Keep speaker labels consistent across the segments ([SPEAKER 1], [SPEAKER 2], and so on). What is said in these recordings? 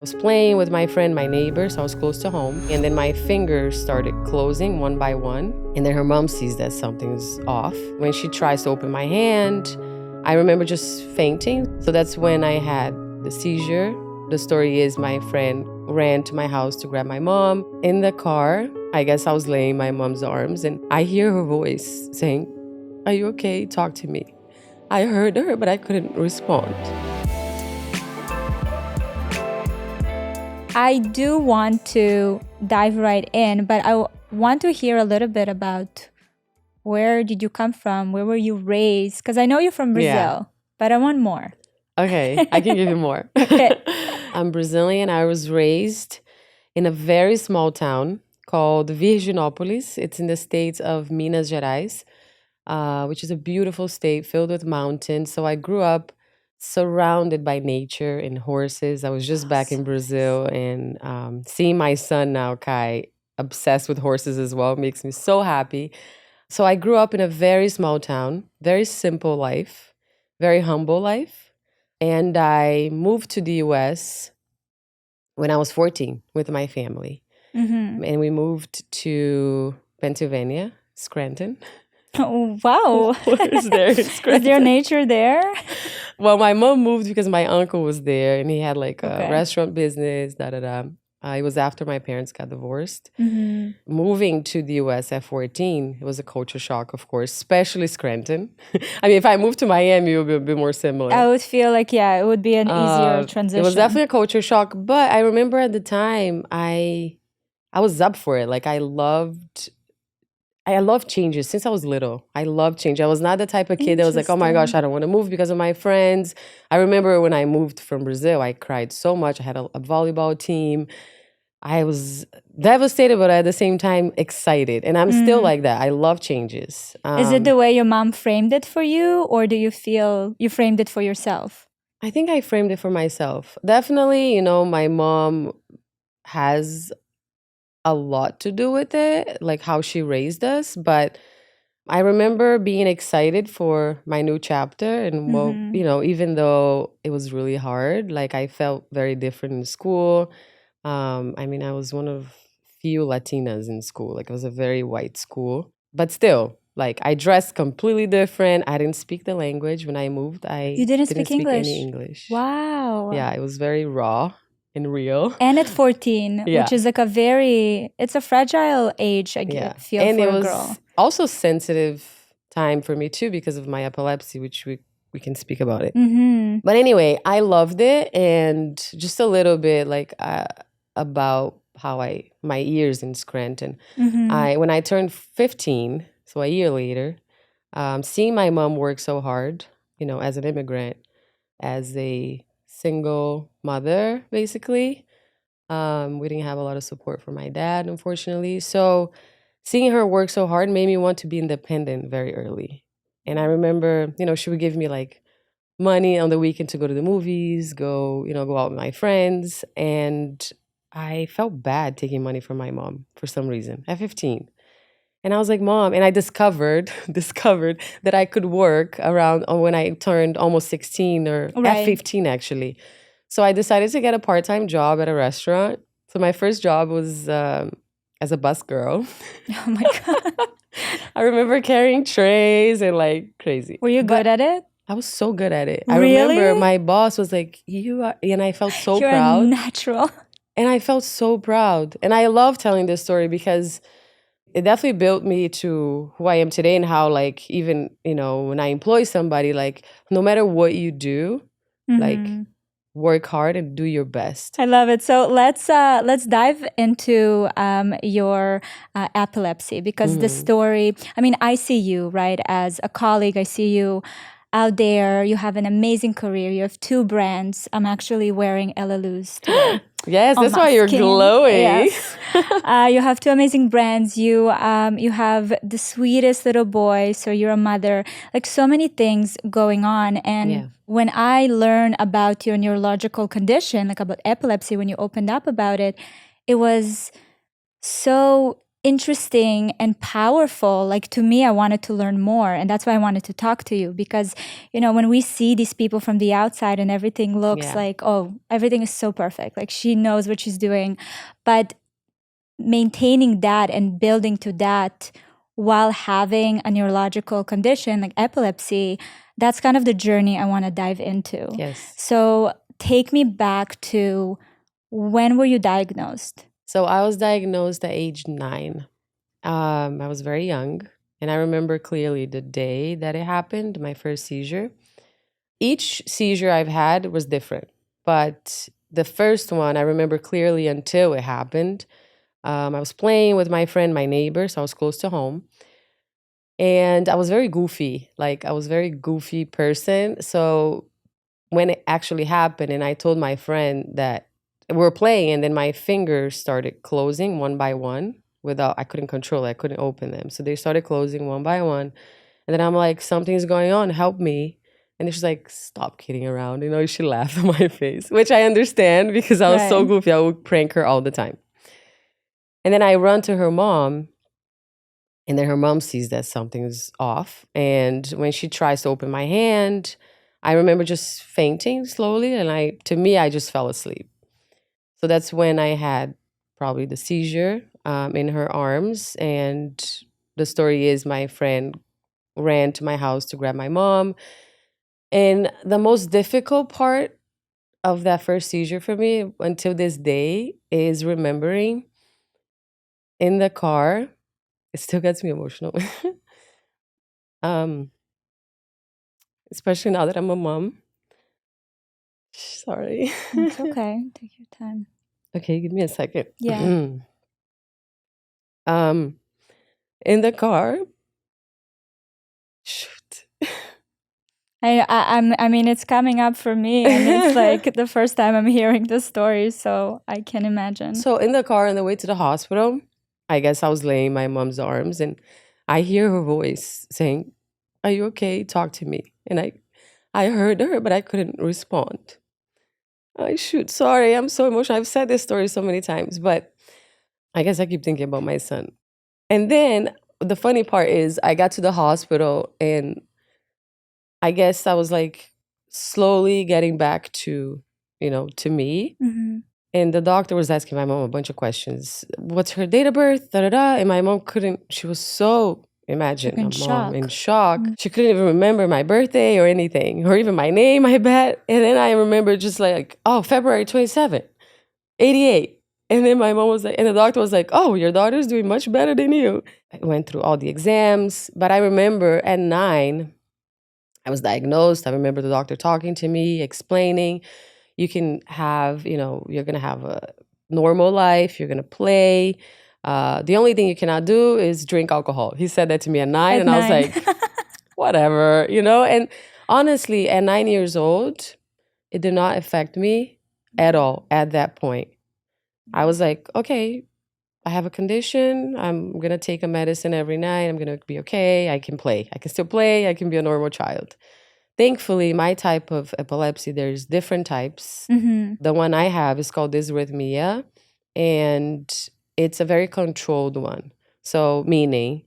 [SPEAKER 1] I was playing with my friend, my neighbor, so I was close to home. And then my fingers started closing one by one. And then her mom sees that something's off. When she tries to open my hand, I remember just fainting. So that's when I had the seizure. The story is my friend ran to my house to grab my mom. In the car, I guess I was laying in my mom's arms, and I hear her voice saying, "Are you okay? Talk to me." I heard her, but I couldn't respond.
[SPEAKER 2] I do want to dive right in, but I want to hear a little bit about where did you come from? Where were you raised? Because I know you're from Brazil, but I want more.
[SPEAKER 1] Okay, I can give you more.
[SPEAKER 2] Okay.
[SPEAKER 1] I'm Brazilian. I was raised in a very small town called Virginópolis. It's in the state of Minas Gerais, which is a beautiful state filled with mountains. So I grew up surrounded by nature and horses. I was just back in Brazil, and seeing my son now, Kai, obsessed with horses as well, makes me so happy. So I grew up in a very small town, very simple life, very humble life. And I moved to the US when I was 14 with my family.
[SPEAKER 2] Mm-hmm.
[SPEAKER 1] And we moved to Pennsylvania, Scranton.
[SPEAKER 2] Oh, wow.
[SPEAKER 1] Is
[SPEAKER 2] there nature there?
[SPEAKER 1] Well, my mom moved because my uncle was there and he had like a restaurant business, It was after my parents got divorced.
[SPEAKER 2] Mm-hmm.
[SPEAKER 1] Moving to the US at 14, it was a culture shock, of course, especially Scranton. I mean, if I moved to Miami, it would be a bit more similar.
[SPEAKER 2] I would feel like, it would be an easier transition.
[SPEAKER 1] It was definitely a culture shock, but I remember at the time, I was up for it. Like, I loved changes since I was little. I loved change. I was not the type of kid that was like, oh my gosh, I don't want to move because of my friends. I remember when I moved from Brazil, I cried so much. I had a volleyball team. I was devastated, but at the same time, excited. And I'm still like that. I love changes.
[SPEAKER 2] Is it the way your mom framed it for you, or do you feel you framed it for yourself?
[SPEAKER 1] I think I framed it for myself. Definitely, my mom has a lot to do with it, like how she raised us. But I remember being excited for my new chapter. And, well, even though it was really hard, like I felt very different in school. I mean, I was one of few Latinas in school. Like, it was a very white school. But still, like, I dressed completely different. I didn't speak the language when I moved.
[SPEAKER 2] You didn't speak English?
[SPEAKER 1] Any English.
[SPEAKER 2] Wow.
[SPEAKER 1] Yeah, it was very raw and real.
[SPEAKER 2] And at 14, which is like it's a fragile age, I feel,
[SPEAKER 1] and
[SPEAKER 2] for
[SPEAKER 1] it
[SPEAKER 2] a
[SPEAKER 1] was
[SPEAKER 2] girl.
[SPEAKER 1] Also sensitive time for me too because of my epilepsy, which we can speak about it.
[SPEAKER 2] Mm-hmm.
[SPEAKER 1] But anyway, I loved it. And just a little bit like about how my years in Scranton.
[SPEAKER 2] Mm-hmm.
[SPEAKER 1] When I turned 15, so a year later, seeing my mom work so hard, as an immigrant, as a single mother, basically. We didn't have a lot of support from my dad, unfortunately. So seeing her work so hard made me want to be independent very early. And I remember, she would give me like money on the weekend to go to the movies, go out with my friends. And I felt bad taking money from my mom for some reason at 15. And I was like, Mom, and I discovered that I could work around when I turned almost 16 or at 15, actually. So I decided to get a part-time job at a restaurant. So my first job was as a bus girl.
[SPEAKER 2] Oh my God.
[SPEAKER 1] I remember carrying trays and like crazy.
[SPEAKER 2] Were you good at it?
[SPEAKER 1] I was so good at it.
[SPEAKER 2] Really?
[SPEAKER 1] I remember my boss was like, you are, and I felt so proud.
[SPEAKER 2] You're natural.
[SPEAKER 1] And I felt so proud. And I love telling this story because it definitely built me to who I am today, and how, like, even, when I employ somebody, like, no matter what you do, like, work hard and do your best.
[SPEAKER 2] I love it. So let's dive into your epilepsy, because the story, I mean, I see you, right, as a colleague. I see you out there. You have an amazing career. You have 2 brands. I'm actually wearing Elaluz today.
[SPEAKER 1] Yes, that's why you're glowing.
[SPEAKER 2] Yes. You have 2 amazing brands. You have the sweetest little boy. So you're a mother. Like, so many things going on. And when I learn about your neurological condition, like about epilepsy, when you opened up about it, it was so interesting and powerful. Like, to me, I wanted to learn more, and that's why I wanted to talk to you, because when we see these people from the outside and everything looks like, oh, everything is so perfect, like she knows what she's doing, but maintaining that and building to that while having a neurological condition like epilepsy, that's kind of the journey I want to dive into.
[SPEAKER 1] Yes.
[SPEAKER 2] So take me back to, when were you diagnosed?
[SPEAKER 1] So I was diagnosed at age 9. I was very young, and I remember clearly the day that it happened, my first seizure. Each seizure I've had was different, but the first one I remember clearly until it happened. I was playing with my friend, my neighbor, so I was close to home. And I was very goofy. Like, I was a very goofy person. So when it actually happened, and I told my friend that we were playing, and then my fingers started closing one by one without, I couldn't control it. I couldn't open them. So they started closing one by one. And then I'm like, something's going on. Help me. And she's like, stop kidding around. She laughed in my face, which I understand because I was so
[SPEAKER 2] Right.
[SPEAKER 1] goofy. I would prank her all the time. And then I run to her mom, and then her mom sees that something's off. And when she tries to open my hand, I remember just fainting slowly. And to me, I just fell asleep. So that's when I had probably the seizure in her arms. And the story is my friend ran to my house to grab my mom. And the most difficult part of that first seizure for me until this day is remembering in the car. It still gets me emotional. um, especially now that I'm a mom. Sorry.
[SPEAKER 2] It's okay. Take your time.
[SPEAKER 1] Okay, give me a second.
[SPEAKER 2] Yeah.
[SPEAKER 1] In the car. Shoot.
[SPEAKER 2] I mean, it's coming up for me, and it's like the first time I'm hearing the story, so I can imagine.
[SPEAKER 1] So in the car on the way to the hospital, I guess I was laying in my mom's arms, and I hear her voice saying, "Are you okay? Talk to me." And I heard her, but I couldn't respond. Shoot, sorry, I'm so emotional. I've said this story so many times, but I guess I keep thinking about my son. And then the funny part is I got to the hospital, and I guess I was like slowly getting back to, to me.
[SPEAKER 2] Mm-hmm.
[SPEAKER 1] And the doctor was asking my mom a bunch of questions. What's her date of birth? Da da da. And my mom couldn't, she was so, imagine
[SPEAKER 2] In
[SPEAKER 1] a mom in
[SPEAKER 2] shock.
[SPEAKER 1] shock. She couldn't even remember my birthday or anything, or even my name, I bet. And then I remember just like, oh, February 27th, 88. And then my mom was like, and the doctor was like, oh, your daughter's doing much better than you. I went through all the exams, but I remember at 9, I was diagnosed. I remember the doctor talking to me, explaining, you can have, you're going to have a normal life, you're going to play. The only thing you cannot do is drink alcohol. He said that to me at 9, and I was like, whatever, And honestly, at 9 years old, it did not affect me at all at that point. I was like, okay, I have a condition. I'm going to take a medicine every night. I'm going to be okay. I can play. I can still play. I can be a normal child. Thankfully, my type of epilepsy, there's different types.
[SPEAKER 2] Mm-hmm.
[SPEAKER 1] The one I have is called dysrhythmia, and it's a very controlled one. So meaning,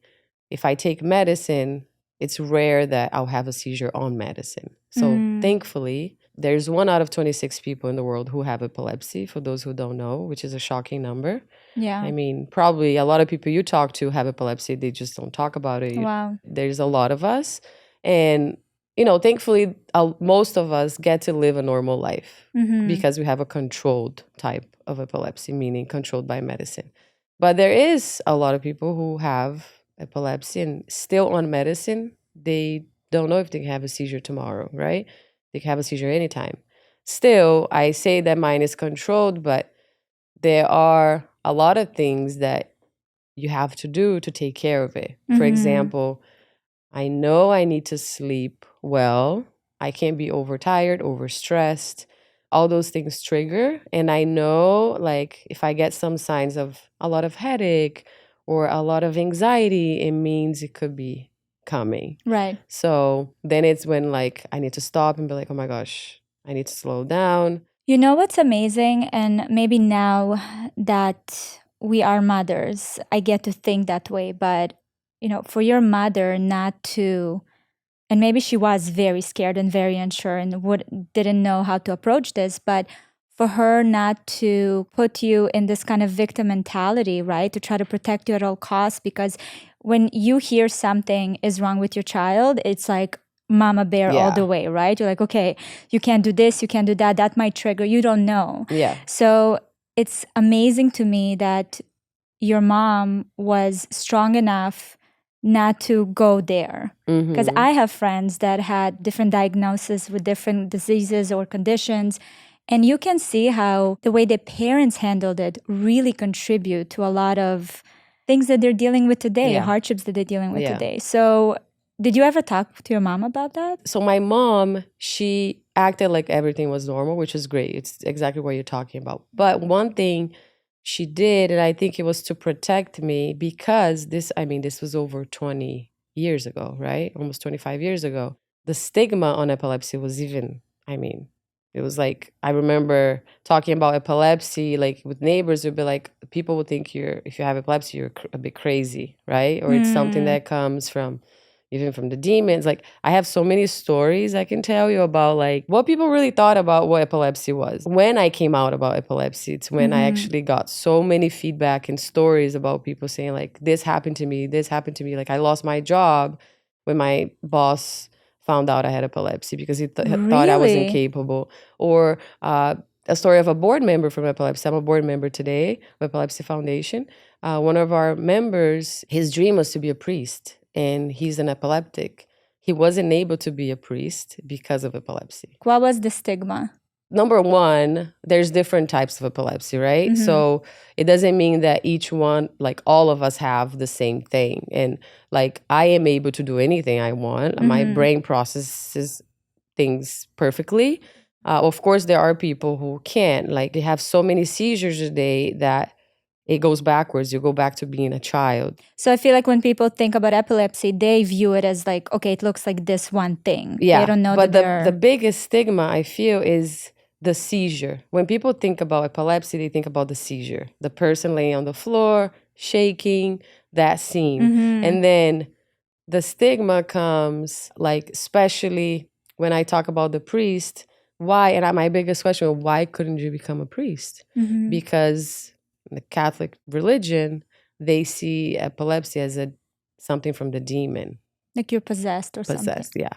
[SPEAKER 1] if I take medicine, it's rare that I'll have a seizure on medicine. So thankfully, there's 1 out of 26 people in the world who have epilepsy, for those who don't know, which is a shocking number.
[SPEAKER 2] Yeah.
[SPEAKER 1] I mean, probably a lot of people you talk to have epilepsy. They just don't talk about it.
[SPEAKER 2] Wow.
[SPEAKER 1] There's a lot of us. And, thankfully, most of us get to live a normal life because we have a controlled type of epilepsy, meaning controlled by medicine. But there is a lot of people who have epilepsy and still on medicine. They don't know if they can have a seizure tomorrow, right? They can have a seizure anytime. Still, I say that mine is controlled, but there are a lot of things that you have to do to take care of it. For example, I know I need to sleep well. I can't be overtired, overstressed. All those things trigger. And I know, like, if I get some signs of a lot of headache or a lot of anxiety, it means it could be coming.
[SPEAKER 2] Right.
[SPEAKER 1] So then it's when, like, I need to stop and be like, oh my gosh, I need to slow down.
[SPEAKER 2] You know what's amazing? And maybe now that we are mothers, I get to think that way. But, for your mother not to, and maybe she was very scared and very unsure and didn't know how to approach this, but for her not to put you in this kind of victim mentality, right? To try to protect you at all costs, because when you hear something is wrong with your child, it's like mama bear all the way, right? You're like, okay, you can't do this, you can't do that. That might trigger. You don't know.
[SPEAKER 1] Yeah.
[SPEAKER 2] So it's amazing to me that your mom was strong enough not to go there. Because I have friends that had different diagnoses with different diseases or conditions. And you can see how the way the parents handled it really contribute to a lot of things that they're dealing with today, hardships that they're dealing with today. So did you ever talk to your mom about that?
[SPEAKER 1] So my mom, she acted like everything was normal, which is great. It's exactly what you're talking about. But one thing she did, and I think it was to protect me, because this was over 20 years ago, right? Almost 25 years ago. The stigma on epilepsy was even, it was like, I remember talking about epilepsy, like with neighbors, would be like, people would think if you have epilepsy, you're a bit crazy, right? Or it's something that comes from, even from the demons. Like, I have so many stories I can tell you about, like, what people really thought about what epilepsy was. When I came out about epilepsy, it's when I actually got so many feedback and stories about people saying, like, this happened to me. Like, I lost my job when my boss found out I had epilepsy because he thought I was incapable. Or a story of a board member from epilepsy. I'm a board member today of Epilepsy Foundation. One of our members, his dream was to be a priest, and he's an epileptic. He wasn't able to be a priest because of epilepsy.
[SPEAKER 2] What was the stigma?
[SPEAKER 1] Number one, there's different types of epilepsy, right? So it doesn't mean that each one, like all of us have the same thing. And like, I am able to do anything I want. My brain processes things perfectly. Of course, there are people who can't. Like, they have so many seizures a day that it goes backwards. You go back to being a child.
[SPEAKER 2] So I feel like when people think about epilepsy, they view it as like, okay, it looks like this one thing.
[SPEAKER 1] Yeah,
[SPEAKER 2] they don't know
[SPEAKER 1] but
[SPEAKER 2] that
[SPEAKER 1] the biggest stigma, I feel, is the seizure. When people think about epilepsy, they think about the seizure. The person laying on the floor, shaking, that scene. And then the stigma comes, like, especially when I talk about the priest. Why? And my biggest question, why couldn't you become a priest? Because in the Catholic religion, they see epilepsy as something from the demon.
[SPEAKER 2] Like you're possessed or something.
[SPEAKER 1] Possessed, yeah.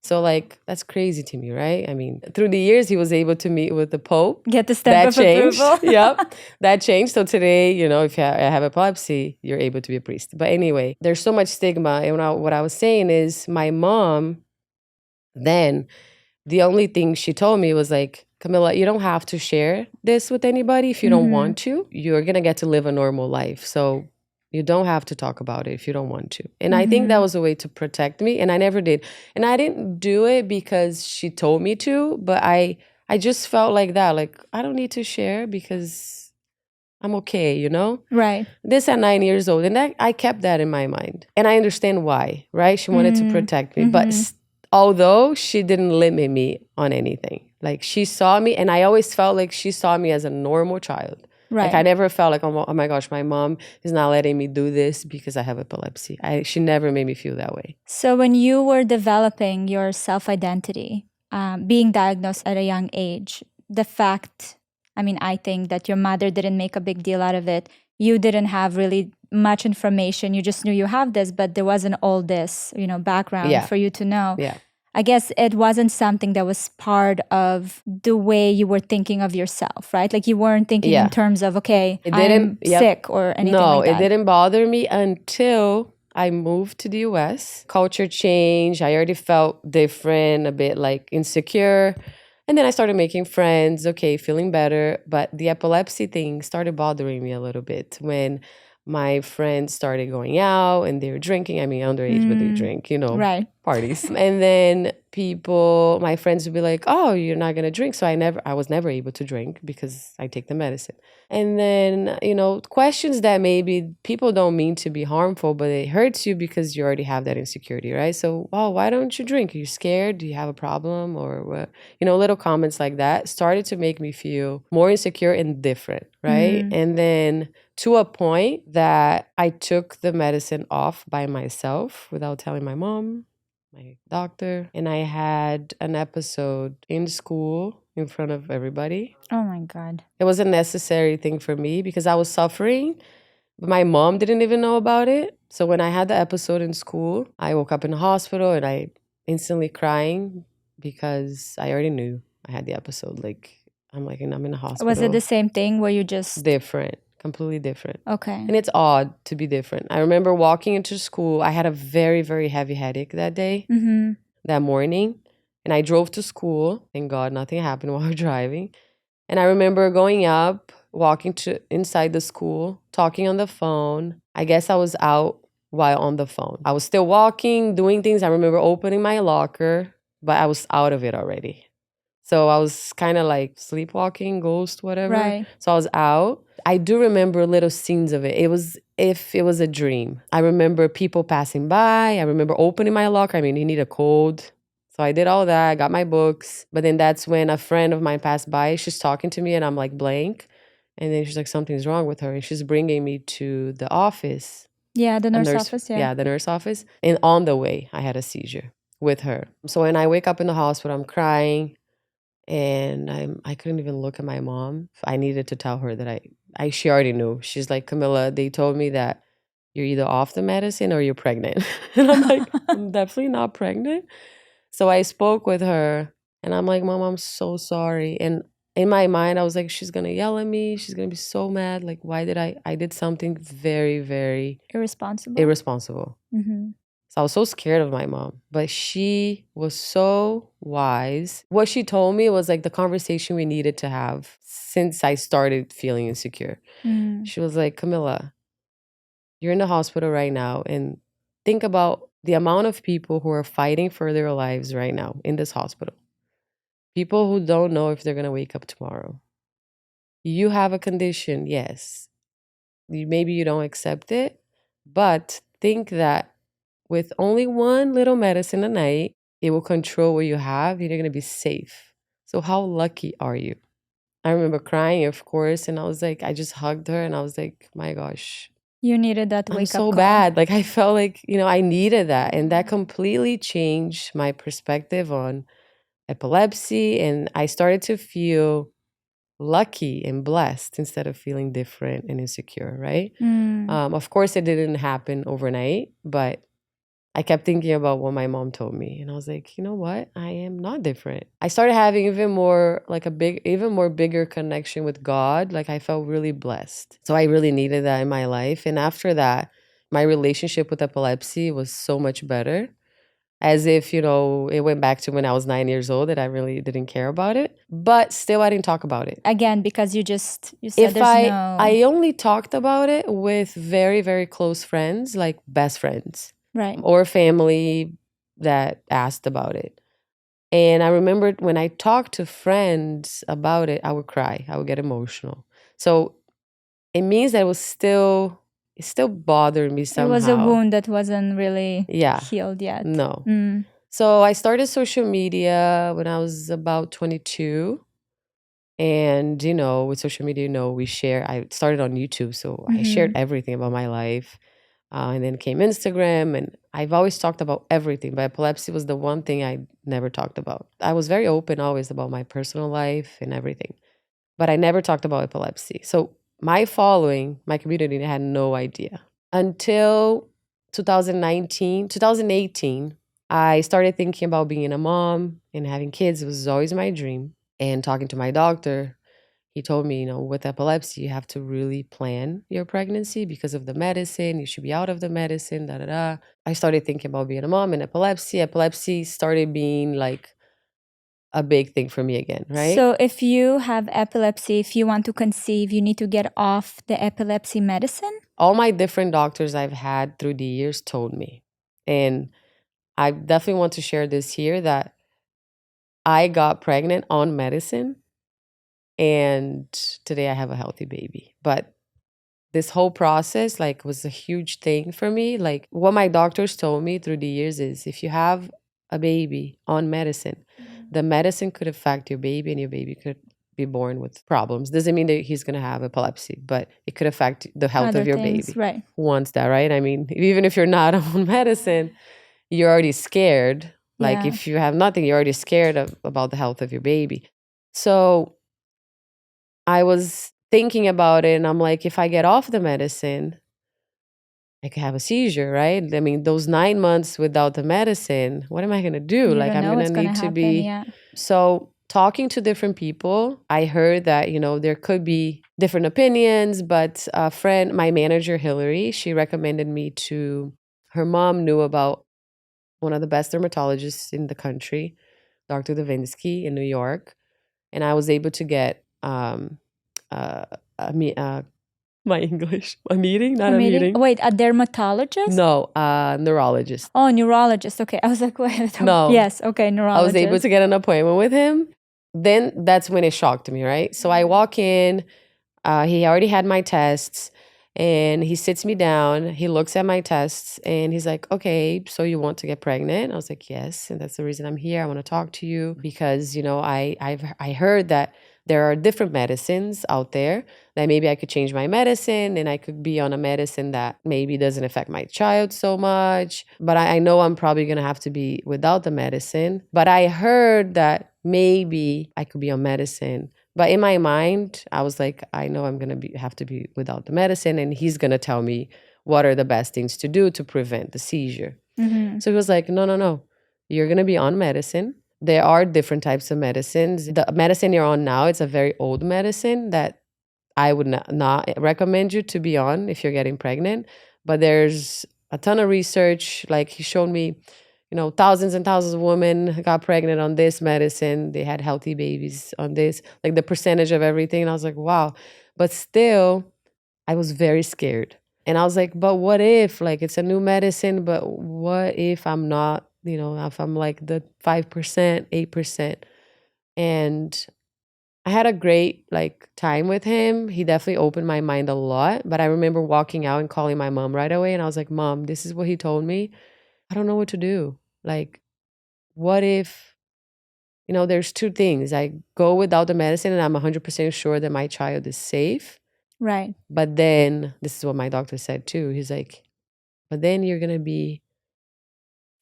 [SPEAKER 1] So, like, that's crazy to me, right? I mean, through the years, he was able to meet with the Pope.
[SPEAKER 2] Get the stamp of approval.
[SPEAKER 1] Yep, that changed. So today, if you have epilepsy, you're able to be a priest. But anyway, there's so much stigma. And what I was saying is, my mom, then, the only thing she told me was like, Camila, you don't have to share this with anybody if you don't want to. You're going to get to live a normal life. So you don't have to talk about it if you don't want to. And I think that was a way to protect me. And I never did. And I didn't do it because she told me to, but I just felt like that. Like, I don't need to share because I'm okay,
[SPEAKER 2] Right.
[SPEAKER 1] This at 9 years old. And I kept that in my mind. And I understand why, right? She wanted to protect me. But although she didn't limit me on anything. Like, she saw me, and I always felt like she saw me as a normal child. Right. Like, I never felt like, oh my gosh, my mom is not letting me do this because I have epilepsy. She never made me feel that way.
[SPEAKER 2] So when you were developing your self-identity, being diagnosed at a young age, the fact, I think that your mother didn't make a big deal out of it. You didn't have really much information. You just knew you have this, but there wasn't all this, background for you to know.
[SPEAKER 1] Yeah.
[SPEAKER 2] I guess it wasn't something that was part of the way you were thinking of yourself, right? Like, you weren't thinking in terms of, okay, I'm sick or anything like that.
[SPEAKER 1] No, it didn't bother me until I moved to the US. Culture changed. I already felt different, a bit like insecure. And then I started making friends, feeling better. But the epilepsy thing started bothering me a little bit when my friends started going out and they were drinking. Underage, but they drink,
[SPEAKER 2] Right.
[SPEAKER 1] parties. And then my friends would be like, oh, you're not going to drink. So I was never able to drink because I take the medicine. And then, questions that maybe people don't mean to be harmful, but it hurts you because you already have that insecurity, right? So, oh, why don't you drink? Are you scared? Do you have a problem? Or what? Little comments like that started to make me feel more insecure and different, right? And then to a point that I took the medicine off by myself without telling my mom, my doctor, and I had an episode in school in front of everybody.
[SPEAKER 2] Oh my God.
[SPEAKER 1] It was a necessary thing for me because I was suffering, but my mom didn't even know about it. So when I had the episode in school, I woke up in the hospital and I instantly crying because I already knew I had the episode. I'm in the hospital.
[SPEAKER 2] Was it the same thing where you just...
[SPEAKER 1] Different, completely different.
[SPEAKER 2] Okay.
[SPEAKER 1] And it's odd to be different. I remember walking into school. I had a very, very heavy headache that day, that morning. And I drove to school. Thank God nothing happened while driving. And I remember going up, walking to inside the school, talking on the phone. I guess I was out while on the phone. I was still walking, doing things. I remember opening my locker, but I was out of it already. So I was kind of like sleepwalking, ghost, whatever.
[SPEAKER 2] Right.
[SPEAKER 1] So I was out. I do remember little scenes of it. It was if it was a dream. I remember people passing by. I remember opening my locker. You need a code. So I did all that. I got my books. But then that's when a friend of mine passed by. She's talking to me and I'm like blank. And then she's like, something's wrong with her. And she's bringing me to the office.
[SPEAKER 2] Yeah, the nurse office. Yeah,
[SPEAKER 1] the nurse office. And on the way, I had a seizure with her. So when I wake up in the hospital, I'm crying. And I couldn't even look at my mom. I needed to tell her that she already knew. She's like, Camila, they told me that you're either off the medicine or you're pregnant. And I'm like, I'm definitely not pregnant. So I spoke with her and I'm like, Mom, I'm so sorry. And in my mind, I was like, she's going to yell at me. She's going to be so mad. Like, why did I did something very, very irresponsible. So I was so scared of my mom, but she was so wise. What she told me was like the conversation we needed to have since I started feeling insecure. She was like, Camila, you're in the hospital right now and think about the amount of people who are fighting for their lives right now in this hospital. People who don't know if they're going to wake up tomorrow. You have a condition, yes. Maybe you don't accept it, but think that with only one little medicine a night, it will control what you have and you're going to be safe. So how lucky are you? I remember crying, of course, and I was like, I just hugged her and I was like, my gosh.
[SPEAKER 2] You needed that wake up
[SPEAKER 1] call. I'm so bad. Like I felt like, I needed that. And that completely changed my perspective on epilepsy. And I started to feel lucky and blessed instead of feeling different and insecure, right? Of course, it didn't happen overnight, but I kept thinking about what my mom told me. And I was like, you know what? I am not different. I started having even more bigger connection with God. Like I felt really blessed. So I really needed that in my life. And after that, my relationship with epilepsy was so much better. As if, it went back to when I was 9 years old that I really didn't care about it. But still, I didn't talk about it.
[SPEAKER 2] Again, because you said
[SPEAKER 1] I only talked about it with very, very close friends, like best friends.
[SPEAKER 2] Right.
[SPEAKER 1] Or family that asked about it. And I remembered when I talked to friends about it, I would cry. I would get emotional. So it means that it still bothered me somehow.
[SPEAKER 2] It was a wound that wasn't really healed yet.
[SPEAKER 1] No. So I started social media when I was about 22. And, with social media, I started on YouTube. So I shared everything about my life. And then came Instagram, and I've always talked about everything, but epilepsy was the one thing I never talked about. I was very open always about my personal life and everything, but I never talked about epilepsy. So my community had no idea. Until 2018, I started thinking about being a mom and having kids. It was always my dream. And talking to my doctor, he told me, with epilepsy, you have to really plan your pregnancy because of the medicine. You should be out of the medicine, da da da. I started thinking about being a mom and epilepsy. Epilepsy started being like a big thing for me again, right?
[SPEAKER 2] So if you have epilepsy, if you want to conceive, you need to get off the epilepsy medicine?
[SPEAKER 1] All my different doctors I've had through the years told me. And I definitely want to share this here that I got pregnant on medicine, and today I have a healthy baby. But this whole process like was a huge thing for me. Like what my doctors told me through the years is if you have a baby on medicine, the medicine could affect your baby and your baby could be born with problems. Doesn't mean that he's going to have epilepsy, but it could affect the health
[SPEAKER 2] Other
[SPEAKER 1] of your
[SPEAKER 2] things,
[SPEAKER 1] baby.
[SPEAKER 2] right.
[SPEAKER 1] Who wants that, right? I mean, even if you're not on medicine, you're already scared. Like
[SPEAKER 2] Yeah.
[SPEAKER 1] if you have nothing, you're already scared about the health of your baby. So I was thinking about it and I'm like, if I get off the medicine, I could have a seizure, right? I mean, those 9 months without the medicine, what am I going to do?
[SPEAKER 2] You
[SPEAKER 1] Like,
[SPEAKER 2] don't
[SPEAKER 1] I'm
[SPEAKER 2] know
[SPEAKER 1] going to
[SPEAKER 2] what's going to
[SPEAKER 1] need to
[SPEAKER 2] happen.
[SPEAKER 1] be.
[SPEAKER 2] Yeah.
[SPEAKER 1] So, talking to different people, I heard that, there could be different opinions, but a friend, my manager, Hillary, she recommended me to, her mom knew about one of the best dermatologists in the country, Dr. Lipovetsky in New York. And I was able to get uh, my English, a meeting, not a meeting.
[SPEAKER 2] Wait, a dermatologist?
[SPEAKER 1] No, neurologist.
[SPEAKER 2] Oh, neurologist. Okay. I was like, wait.
[SPEAKER 1] No.
[SPEAKER 2] Yes. Okay. Neurologist.
[SPEAKER 1] I was able to get an appointment with him. Then that's when it shocked me, right? So I walk in, he already had my tests, and he sits me down. He looks at my tests and he's like, okay, so you want to get pregnant? I was like, yes. And that's the reason I'm here. I want to talk to you because, I heard that there are different medicines out there that maybe I could change my medicine and I could be on a medicine that maybe doesn't affect my child so much. But I know I'm probably going to have to be without the medicine. But I heard that maybe I could be on medicine. But in my mind, I was like, I know I'm going to have to be without the medicine, and he's going to tell me what are the best things to do to prevent the seizure.
[SPEAKER 2] Mm-hmm.
[SPEAKER 1] So he was like, no. You're going to be on medicine. There are different types of medicines. The medicine you're on now, it's a very old medicine that I would not recommend you to be on if you're getting pregnant. But there's a ton of research. Like he showed me, thousands and thousands of women got pregnant on this medicine. They had healthy babies on this, like the percentage of everything. And I was like, wow. But still, I was very scared. And I was like, but what if, like, it's a new medicine, but what if I'm not, if I'm like the 5%, 8%? And I had a great like time with him. He definitely opened my mind a lot. But I remember walking out and calling my mom right away. And I was like, Mom, this is what he told me. I don't know what to do. Like, what if, there's two things. I go without the medicine and I'm 100% sure that my child is safe.
[SPEAKER 2] Right.
[SPEAKER 1] But then, this is what my doctor said too. He's like, but then you're going to be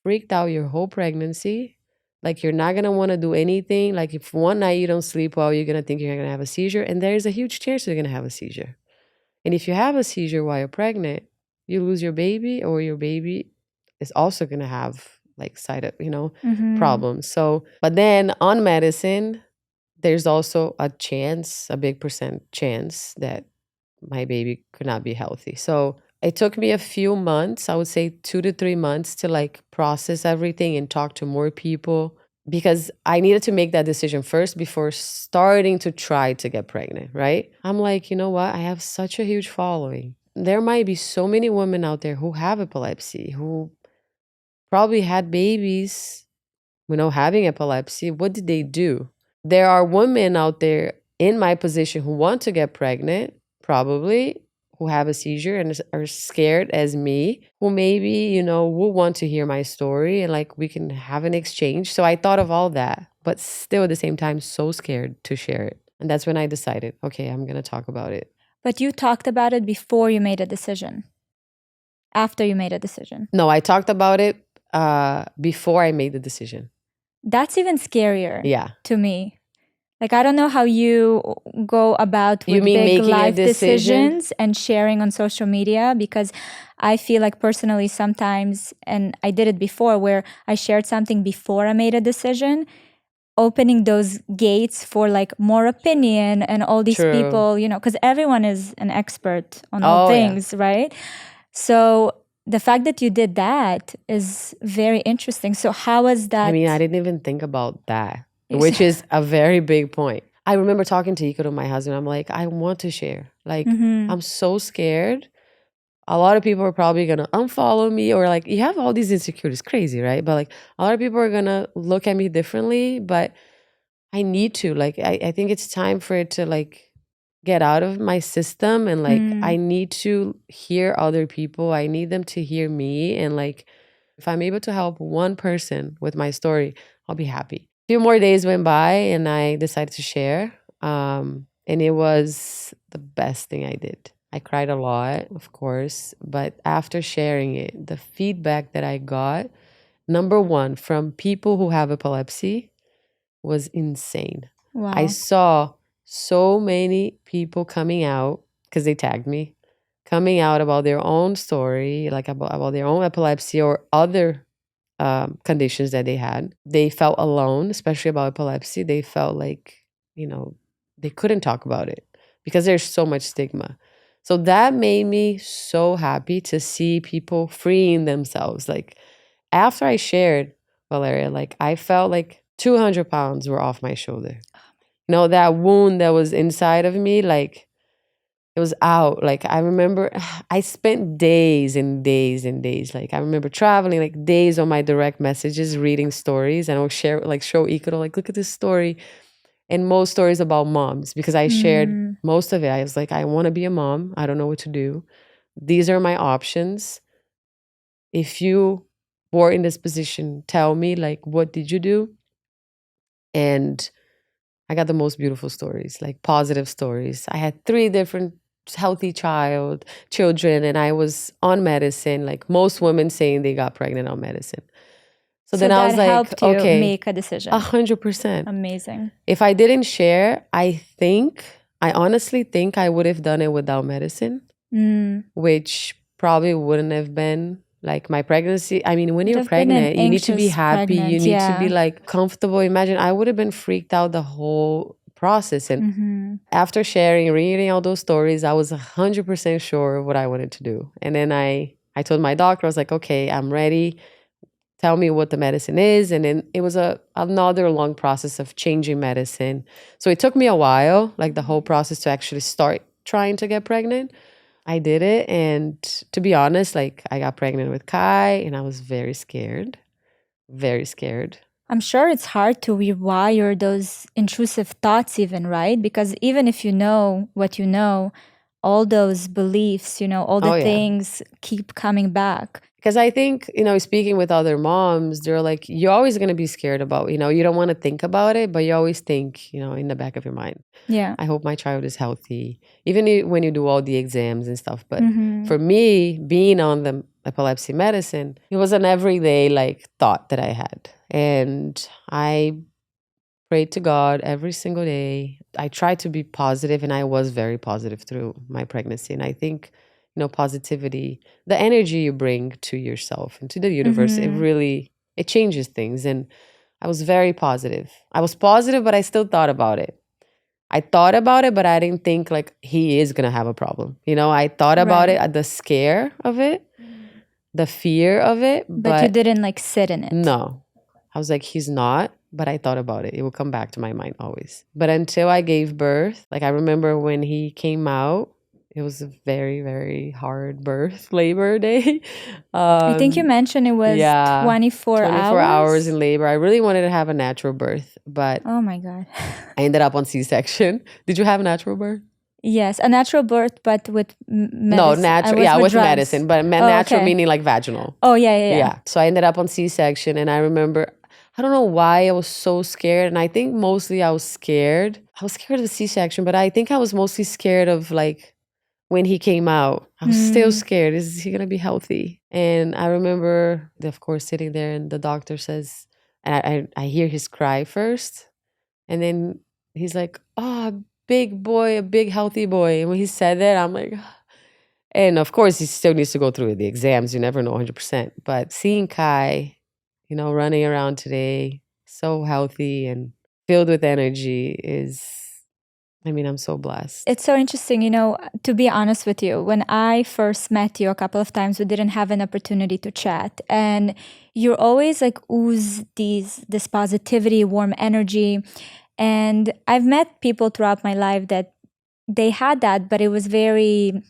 [SPEAKER 1] freaked out your whole pregnancy. Like, you're not going to want to do anything. Like, if one night you don't sleep well, you're going to think you're going to have a seizure. And there's a huge chance you're going to have a seizure. And if you have a seizure while you're pregnant, you lose your baby, or your baby is also going to have like problems. So, but then on medicine, there's also a chance, a big percent chance that my baby could not be healthy. So it took me a few months, I would say 2 to 3 months, to like process everything and talk to more people, because I needed to make that decision first before starting to try to get pregnant, right? I'm like, you know what? I have such a huge following. There might be so many women out there who have epilepsy, who probably had babies, having epilepsy. What did they do? There are women out there in my position who want to get pregnant, probably, who have a seizure and are scared as me, who maybe, will want to hear my story and like we can have an exchange. So I thought of all that, but still at the same time, so scared to share it. And that's when I decided, okay, I'm going to talk about it.
[SPEAKER 2] But you talked about it before you made a decision. After you made a decision.
[SPEAKER 1] No, I talked about it before I made the decision.
[SPEAKER 2] That's even scarier.
[SPEAKER 1] Yeah.
[SPEAKER 2] To me. Like, I don't know how you go about with big life decisions and sharing on social media, because I feel like personally sometimes, and I did it before, where I shared something before I made a decision, opening those gates for like more opinion and all these people, because everyone is an expert on all things, right? So the fact that you did that is very interesting. So how was that?
[SPEAKER 1] I mean, I didn't even think about that, which is a very big point. I remember talking to Iko, my husband. I'm like, I want to share. Like, I'm so scared a lot of people are probably gonna unfollow me, or like you have all these insecurities, crazy, right? But like a lot of people are gonna look at me differently, but I need to, like, I think it's time for it to like get out of my system, and like I need to hear other people. I need them to hear me, and like if I'm able to help one person with my story, I'll be happy. A few more days went by and I decided to share. And it was the best thing I did. I cried a lot, of course, but after sharing it, the feedback that I got, number one, from people who have epilepsy, was insane.
[SPEAKER 2] Wow.
[SPEAKER 1] I saw so many people coming out because they tagged me, coming out about their own story, like about their own epilepsy or other conditions that they had. They felt alone, especially about epilepsy. They felt like, you know, they couldn't talk about it because there's so much stigma. So that made me so happy to see people freeing themselves. Like after I shared, Valeria, like I felt like 200 pounds were off my shoulder. You know, that wound that was inside of me, like it was out. Like I remember I spent days and days and days. Like I remember traveling like days on my direct messages, reading stories, and I'll share, like show Ikaro, like, look at this story. And most stories about moms, because I shared most of it. I was like, I want to be a mom. I don't know what to do. These are my options. If you were in this position, tell me, like, what did you do? And I got the most beautiful stories, like positive stories. I had 3 different healthy children, and I was on medicine, like most women saying they got pregnant on medicine. So then I was like,
[SPEAKER 2] helped you
[SPEAKER 1] okay,
[SPEAKER 2] make a decision.
[SPEAKER 1] 100%.
[SPEAKER 2] Amazing.
[SPEAKER 1] If I didn't share, I honestly think I would have done it without medicine, which probably wouldn't have been like my pregnancy. I mean, when you're pregnant, you need to be happy. You need to be like comfortable. Imagine I would have been freaked out the whole process. And after sharing, reading all those stories, I was 100% sure what I wanted to do. And then I told my doctor, I was like, okay, I'm ready. Tell me what the medicine is. And then it was another long process of changing medicine. So it took me a while, like the whole process to actually start trying to get pregnant. I did it. And to be honest, like I got pregnant with Kai and I was very scared, very scared.
[SPEAKER 2] I'm sure it's hard to rewire those intrusive thoughts even, right? Because even if you know what you know, all those beliefs, all the things keep coming back.
[SPEAKER 1] Because I think, speaking with other moms, they're like, you're always going to be scared about, you don't want to think about it, but you always think, in the back of your mind.
[SPEAKER 2] Yeah.
[SPEAKER 1] I hope my child is healthy, even when you do all the exams and stuff. But for me, being on the epilepsy medicine, it was an everyday like thought that I had. And I prayed to God every single day. I tried to be positive, and I was very positive through my pregnancy. And I think, positivity, the energy you bring to yourself and to the universe, it changes things. And I was very positive. I was positive, but I still thought about it. I thought about it, but I didn't think like he is going to have a problem. I thought about it, the scare of it, the fear of it.
[SPEAKER 2] But you didn't like sit in it.
[SPEAKER 1] No. I was like, he's not. But I thought about it. It will come back to my mind always. But until I gave birth, like I remember when he came out, it was a very, very hard birth, labor day.
[SPEAKER 2] I think you mentioned it was 24
[SPEAKER 1] hours in labor. I really wanted to have a natural birth, but
[SPEAKER 2] oh my God.
[SPEAKER 1] I ended up on C-section. Did you have a natural birth?
[SPEAKER 2] Yes, a natural birth, but with medicine.
[SPEAKER 1] No, natural. Yeah, with medicine, but natural meaning like vaginal.
[SPEAKER 2] Oh, yeah.
[SPEAKER 1] So I ended up on C-section, and I remember, I don't know why I was so scared. And I think mostly I was scared. I was scared of the C-section, but I think I was mostly scared of like when he came out. I was still scared. Is he going to be healthy? And I remember, of course, sitting there, and the doctor says, and I hear his cry first. And then he's like, oh, big boy, a big healthy boy. And when he said that, I'm like, and of course, he still needs to go through the exams. You never know 100%. But seeing Kai, running around today, so healthy and filled with energy I'm so blessed.
[SPEAKER 2] It's so interesting, to be honest with you. When I first met you a couple of times, we didn't have an opportunity to chat. And you're always like ooze this positivity, warm energy. And I've met people throughout my life that they had that, but it was very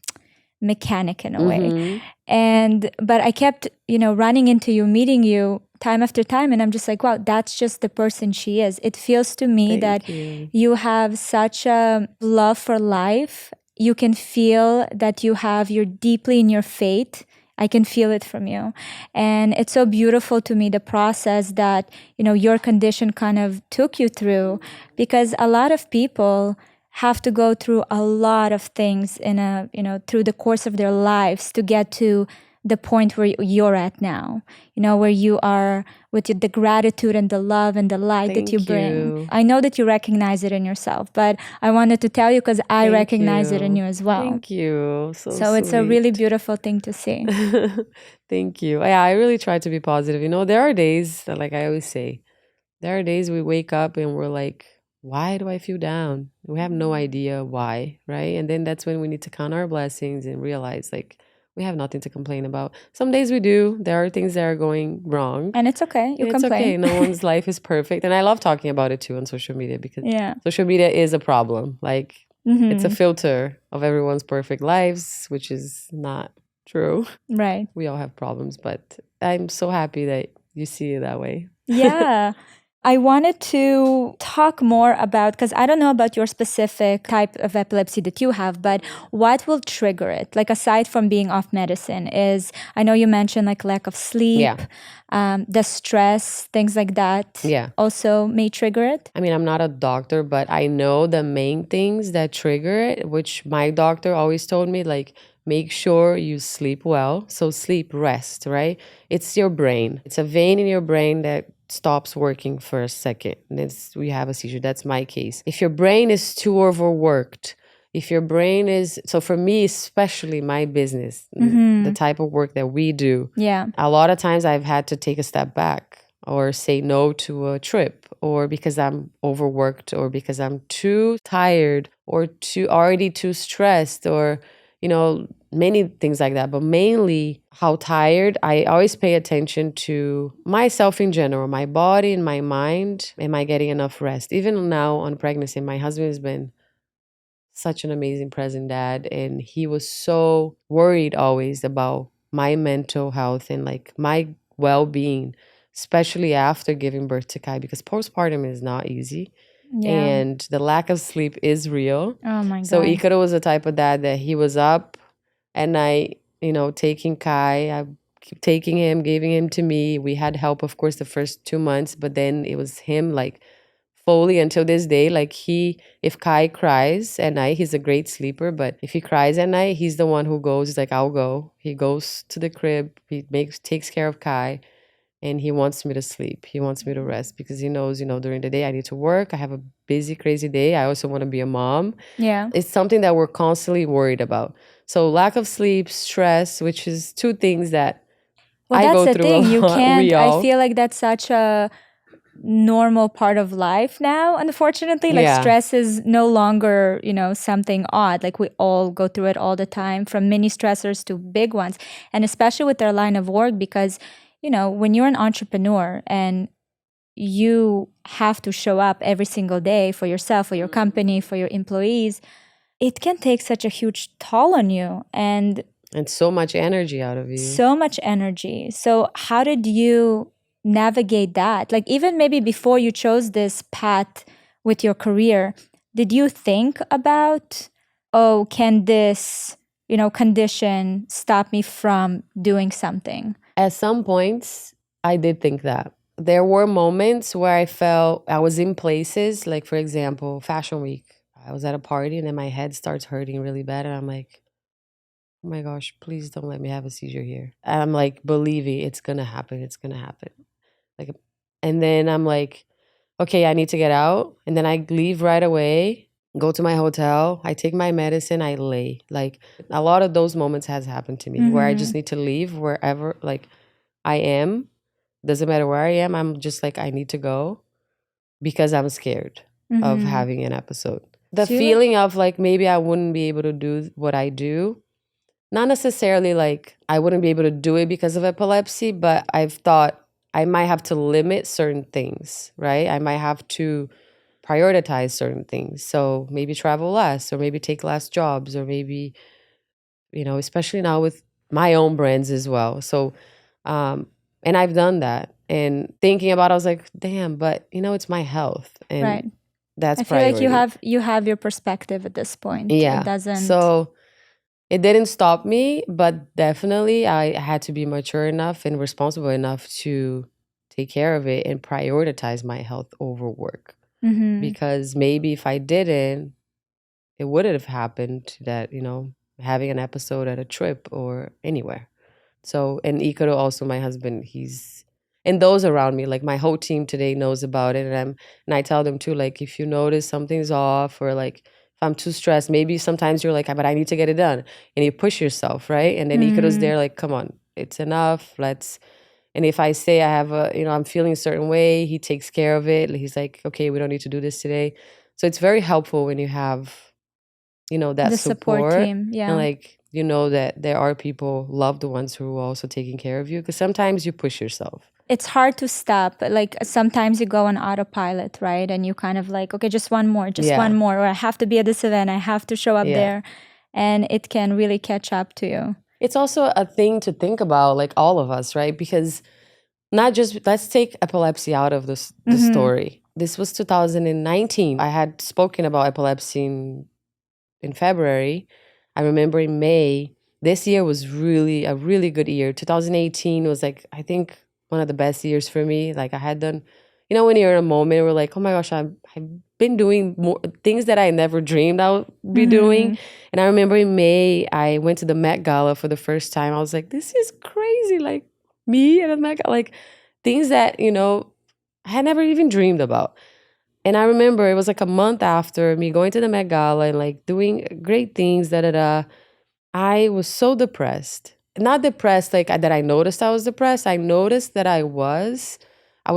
[SPEAKER 2] mechanic in a way.
[SPEAKER 1] Mm-hmm.
[SPEAKER 2] But I kept, running into you, meeting you time after time. And I'm just like, wow, that's just the person she is. It feels to me that
[SPEAKER 1] Thank you.
[SPEAKER 2] you have such a love for life. You can feel that you're deeply in your faith. I can feel it from you. And it's so beautiful to me, the process that, your condition kind of took you through, because a lot of people have to go through a lot of things through the course of their lives to get to the point where you're at now, where you are with the gratitude and the love and the light that you
[SPEAKER 1] Thank
[SPEAKER 2] bring.
[SPEAKER 1] you.
[SPEAKER 2] I know that you recognize it in yourself, but I wanted to tell you because I
[SPEAKER 1] Thank
[SPEAKER 2] recognize it in
[SPEAKER 1] you.
[SPEAKER 2] you as well.
[SPEAKER 1] Thank you. So
[SPEAKER 2] So it's a really
[SPEAKER 1] sweet.
[SPEAKER 2] beautiful thing to see.
[SPEAKER 1] Thank you. Yeah, I really try to be positive. There are days that, like I always say, there are days we wake up and we're like, why do I feel down? We have no idea why, right? And then that's when we need to count our blessings and realize, like, we have nothing to complain about. Some days we do. There are things that are going wrong.
[SPEAKER 2] And it's okay. You
[SPEAKER 1] And it's
[SPEAKER 2] complain.
[SPEAKER 1] okay. No one's life is perfect. And I love talking about it too on social media because
[SPEAKER 2] Yeah.
[SPEAKER 1] social media is a problem. Like, it's a
[SPEAKER 2] Mhm.
[SPEAKER 1] filter of everyone's perfect lives, which is not true.
[SPEAKER 2] Right.
[SPEAKER 1] We all have problems, but I'm so happy that you see it that way.
[SPEAKER 2] Yeah. I wanted to talk more about, because I don't know about your specific type of epilepsy that you have, but what will trigger it? Like, aside from being off medicine, I know you mentioned like lack of sleep, the stress, things like that.
[SPEAKER 1] Yeah.
[SPEAKER 2] Also may trigger it.
[SPEAKER 1] I mean, I'm not a doctor, but I know the main things that trigger it, which my doctor always told me, like, make sure you sleep well. So sleep, rest, right? It's your brain. It's a vein in your brain that stops working for a second. And we have a seizure. That's my case. If your brain is too overworked, if your brain is, so for me, especially my business, the type of work that we do, a lot of times I've had to take a step back or say no to a trip, or because I'm overworked, or because I'm too tired, or already too stressed, or many things like that. But mainly how tired, I always pay attention to myself in general, my body and my mind. Am I getting enough rest? Even now on pregnancy, my husband has been such an amazing present dad, and he was so worried always about my mental health and like my well-being, especially after giving birth to Kai, because postpartum is not easy. And the lack of sleep is real.
[SPEAKER 2] Oh my God.
[SPEAKER 1] So Icaro was the type of dad that he was up at night, taking Kai. I keep taking him, giving him to me. We had help, of course, the first 2 months, but then it was him, like, fully until this day. Like, if Kai cries at night, he's a great sleeper, but if he cries at night, he's the one who goes. He's like, I'll go. He goes to the crib. He takes care of Kai. And he wants me to sleep. He wants me to rest because he knows, during the day I need to work. I have a busy, crazy day. I also want to be a mom.
[SPEAKER 2] Yeah.
[SPEAKER 1] It's something that we're constantly worried about. So lack of sleep, stress, which is two things that I go through a lot.
[SPEAKER 2] You can't,
[SPEAKER 1] We all.
[SPEAKER 2] I feel like that's such a normal part of life now, unfortunately. Like,
[SPEAKER 1] Yeah.
[SPEAKER 2] stress is no longer, something odd. Like, we all go through it all the time, from mini stressors to big ones. And especially with our line of work, because when you're an entrepreneur and you have to show up every single day for yourself, for your company, for your employees, it can take such a huge toll on you and
[SPEAKER 1] so much energy out of you.
[SPEAKER 2] So much energy. So how did you navigate that? Like, even maybe before you chose this path with your career, did you think about, oh, can this, condition stop me from doing something?
[SPEAKER 1] At some points, I did think that. There were moments where I felt I was in places, like, for example, Fashion Week. I was at a party and then my head starts hurting really bad. And I'm like, oh my gosh, please don't let me have a seizure here. And I'm like, believing it's going to happen. It's going to happen. Like, and then I'm like, okay, I need to get out. And then I leave right away, go to my hotel. I take my medicine. I lay. Like, a lot of those moments has happened to me where I just need to leave wherever, like, I am. Doesn't matter where I am. I'm just like, I need to go because I'm scared of having an episode. The feeling of like, maybe I wouldn't be able to do what I do. Not necessarily like I wouldn't be able to do it because of epilepsy, but I've thought I might have to limit certain things, right? I might have to prioritize certain things. So maybe travel less, or maybe take less jobs, or maybe, especially now with my own brands as well. So, and I've done that. And thinking about it, I was like, damn, but it's my health. And
[SPEAKER 2] Right.
[SPEAKER 1] that's
[SPEAKER 2] I feel like
[SPEAKER 1] priority.
[SPEAKER 2] you have your perspective at this point.
[SPEAKER 1] Yeah.
[SPEAKER 2] It doesn't.
[SPEAKER 1] So it didn't stop me, but definitely I had to be mature enough and responsible enough to take care of it and prioritize my health over work. Because maybe if I didn't, it wouldn't have happened that, having an episode at a trip or anywhere. So, and Ikaro also, my husband, and those around me, like my whole team today knows about it. And I tell them too, like, if you notice something's off or like, if I'm too stressed, maybe sometimes you're like, but I need to get it done. And you push yourself, right? And then Ikaru's there like, come on, it's enough. And if I say I have I'm feeling a certain way, he takes care of it. He's like, okay, we don't need to do this today. So it's very helpful when you have, that
[SPEAKER 2] the support team. Yeah.
[SPEAKER 1] And like, that there are people, loved ones who are also taking care of you. Because sometimes you push yourself. It's
[SPEAKER 2] hard to stop. Like sometimes you go on autopilot, right? And you kind of like, okay, just one more, one more. Or I have to be at this event. I have to show up there. And it can really catch up to you.
[SPEAKER 1] It's also a thing to think about, like all of us, right? Because not just, let's take epilepsy out of the story. This was 2019. I had spoken about epilepsy in February. I remember in May. This year was really a really good year. 2018 was like, I think, one of the best years for me. Like I had done, when you're in a moment where like, oh my gosh, I've been doing more things that I never dreamed I would be doing. And I remember in May, I went to the Met Gala for the first time. I was like, this is crazy. Like me and the Met Gala, like things that, I had never even dreamed about. And I remember it was like a month after me going to the Met Gala and like doing great things, I was so depressed. Not depressed like that I noticed I was depressed. I noticed that I was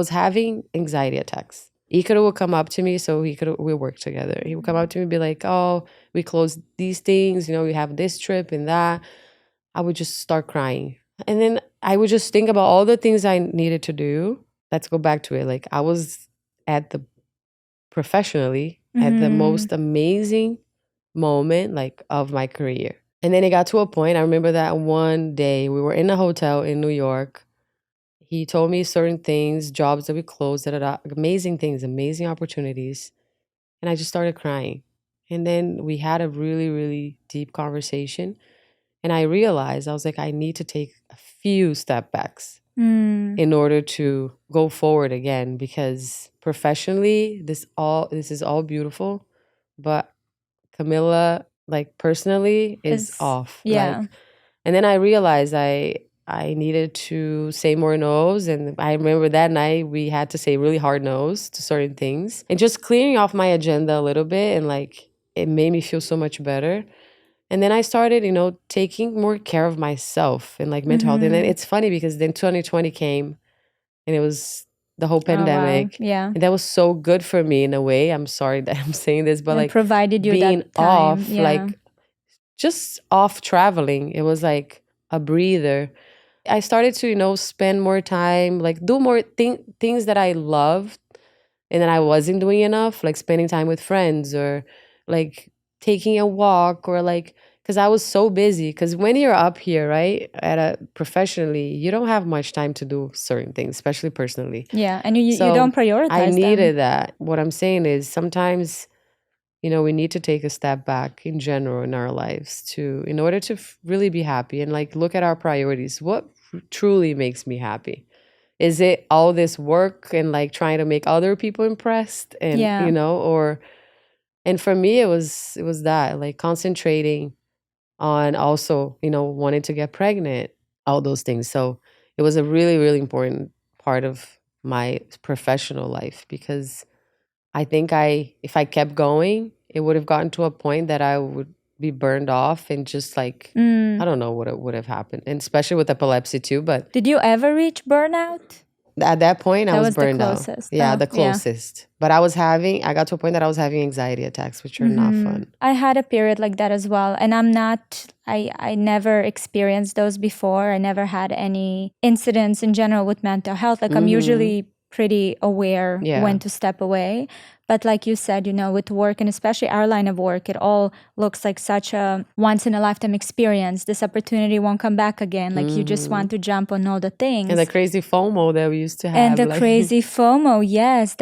[SPEAKER 1] having anxiety attacks. Ikaro would come up to me, so we work together. He would come up to me and be like, oh, we closed these things, we have this trip and that. I would just start crying. And then I would just think about all the things I needed to do. Let's go back to it. Like I was professionally at the most amazing moment like of my career. And then it got to a point, I remember that one day we were in a hotel in New York. He told me certain things, jobs that we closed, amazing things, amazing opportunities. And I just started crying. And then we had a really, really deep conversation. And I realized, I was like, I need to take a few step backs in order to go forward again, because professionally, this is all beautiful, but Camila, like personally, is off.
[SPEAKER 2] Yeah.
[SPEAKER 1] Like, and then I realized I needed to say more no's. And I remember that night we had to say really hard no's to certain things. And just clearing off my agenda a little bit, and like it made me feel so much better. And then I started, taking more care of myself and like mental health. And then it's funny because then 2020 came and it was the whole pandemic.
[SPEAKER 2] Oh, wow. Yeah.
[SPEAKER 1] And that was so good for me in a way. I'm sorry that I'm saying this, but like
[SPEAKER 2] provided you
[SPEAKER 1] being
[SPEAKER 2] that time.
[SPEAKER 1] off, like just off traveling, it was like a breather. I started to, spend more time, like do more things that I loved and that I wasn't doing enough, like spending time with friends or like taking a walk or like, because I was so busy. Because when you're up here, right, professionally, you don't have much time to do certain things, especially personally.
[SPEAKER 2] Yeah, and you don't prioritize
[SPEAKER 1] I needed
[SPEAKER 2] them.
[SPEAKER 1] that. What I'm saying is sometimes, we need to take a step back in general in our lives in order to really be happy and like look at our priorities. What truly makes me happy? Is it all this work and like trying to make other people impressed and, and for me, it was that like concentrating on also, wanting to get pregnant, all those things. So it was a really, really important part of my professional life, because I think if I kept going, it would have gotten to a point that I would be burned off and just like, I don't know what would have happened. And especially with epilepsy too. But
[SPEAKER 2] did you ever reach burnout?
[SPEAKER 1] At that point, I was burned
[SPEAKER 2] out.
[SPEAKER 1] Yeah, the closest. Yeah. But I got to a point that I was having anxiety attacks, which are not fun.
[SPEAKER 2] I had a period like that as well. And I never experienced those before. I never had any incidents in general with mental health. Like I'm usually pretty aware when to step away. But like you said, with work, and especially our line of work, it all looks like such a once in a lifetime experience. This opportunity won't come back again. Like you just want to jump on all the things.
[SPEAKER 1] And the crazy FOMO that we used to have.
[SPEAKER 2] And the crazy FOMO, yes,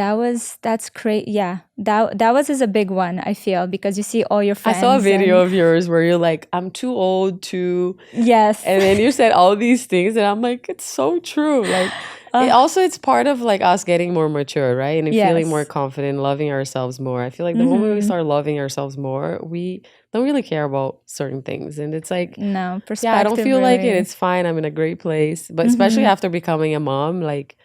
[SPEAKER 2] that's crazy. Yeah, that was a big one, I feel, because you see all your friends.
[SPEAKER 1] I saw a video of yours where you're like, I'm too old to.
[SPEAKER 2] Yes.
[SPEAKER 1] And then you said all these things, and I'm like, it's so true. Like, it's part of like us getting more mature, right? And feeling more confident, loving ourselves more. I feel like the moment we start loving ourselves more, we don't really care about certain things. And it's like,
[SPEAKER 2] no, perspective.
[SPEAKER 1] Yeah, I don't feel like it. It's fine. I'm in a great place. But especially after becoming a mom, like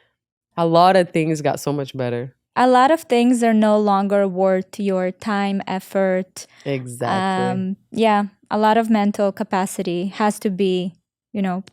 [SPEAKER 1] a lot of things got so much better.
[SPEAKER 2] A lot of things are no longer worth your time, effort.
[SPEAKER 1] Exactly.
[SPEAKER 2] Yeah, a lot of mental capacity has to be,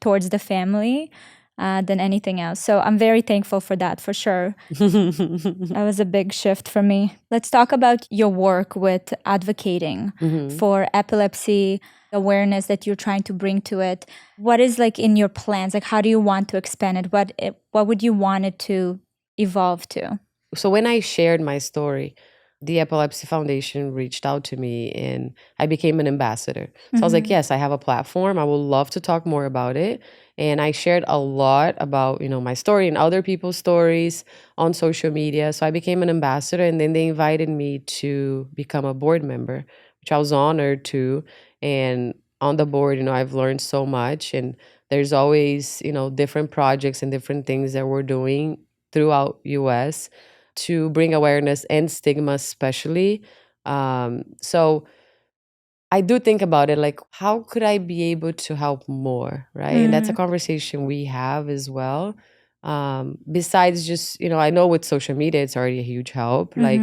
[SPEAKER 2] towards the family than anything else. So I'm very thankful for that, for sure. That was a big shift for me. Let's talk about your work with advocating for epilepsy, awareness that you're trying to bring to it. What is like in your plans? Like, how do you want to expand it? What would you want it to evolve to?
[SPEAKER 1] So when I shared my story, the Epilepsy Foundation reached out to me and I became an ambassador. So I was like, yes, I have a platform. I would love to talk more about it. And I shared a lot about, my story and other people's stories on social media. So I became an ambassador, and then they invited me to become a board member, which I was honored to. And on the board, I've learned so much. And there's always, different projects and different things that we're doing throughout US to bring awareness and stigma especially. So I do think about it, like, how could I be able to help more, right? And that's a conversation we have as well. Besides just, I know with social media, it's already a huge help. Like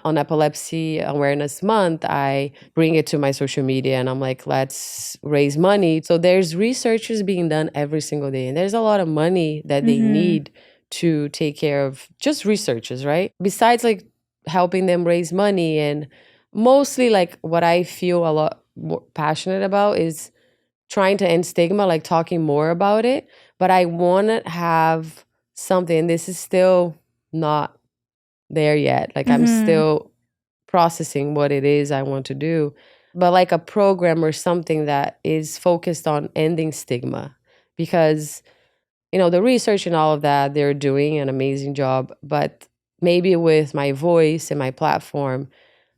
[SPEAKER 1] on Epilepsy Awareness Month, I bring it to my social media and I'm like, let's raise money. So there's researches being done every single day. And there's a lot of money that they need to take care of just researchers, right? Besides like helping them raise money, and mostly like what I feel a lot more passionate about is trying to end stigma, like talking more about it. But I want to have something, this is still not there yet. Like I'm still processing what it is I want to do, but like a program or something that is focused on ending stigma, because the research and all of that, they're doing an amazing job. But maybe with my voice and my platform,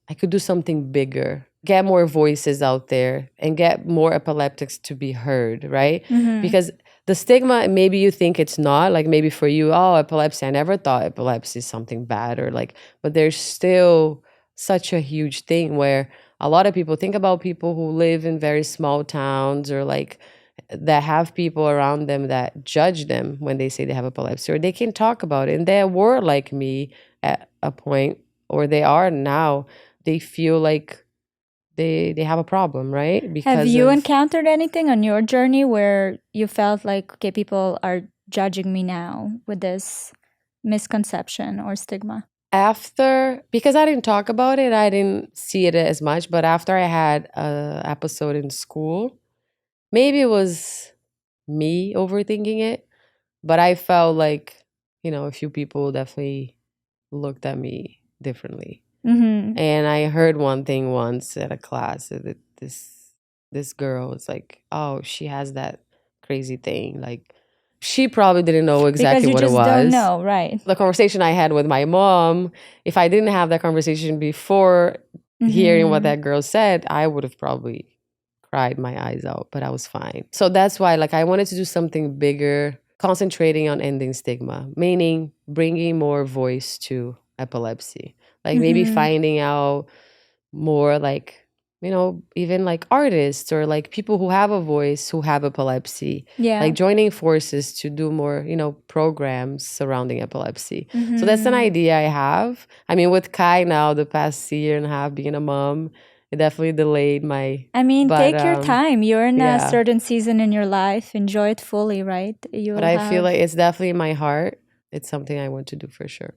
[SPEAKER 1] I could do something bigger, get more voices out there and get more epileptics to be heard, right? Because the stigma, maybe you think it's not, like maybe for you, oh, epilepsy, I never thought epilepsy is something bad, or like, but there's still such a huge thing where a lot of people think about people who live in very small towns, or like that have people around them that judge them when they say they have epilepsy, or they can talk about it. And they were like me at a point, or they are now. They feel like they have a problem, right? Because
[SPEAKER 2] have you encountered anything on your journey where you felt like, okay, people are judging me now with this misconception or stigma?
[SPEAKER 1] Because I didn't talk about it, I didn't see it as much. But after I had an episode in school, maybe it was me overthinking it, but I felt like, a few people definitely looked at me differently. And I heard one thing once at a class that this girl was like, oh, she has that crazy thing. Like, she probably didn't know exactly what it was.
[SPEAKER 2] Because you just don't know, right?
[SPEAKER 1] The conversation I had with my mom, if I didn't have that conversation before hearing what that girl said, I would have probably cried my eyes out, but I was fine. So that's why, like, I wanted to do something bigger, concentrating on ending stigma, meaning bringing more voice to epilepsy. Like maybe finding out more, like, even like artists or like people who have a voice who have epilepsy.
[SPEAKER 2] Yeah.
[SPEAKER 1] Like joining forces to do more, programs surrounding epilepsy. So that's an idea I have. I mean, with Kai now, the past year and a half being a mom, it definitely delayed my...
[SPEAKER 2] take your time. You're in a certain season in your life. Enjoy it fully, right?
[SPEAKER 1] But I feel like it's definitely in my heart. It's something I want to do for sure.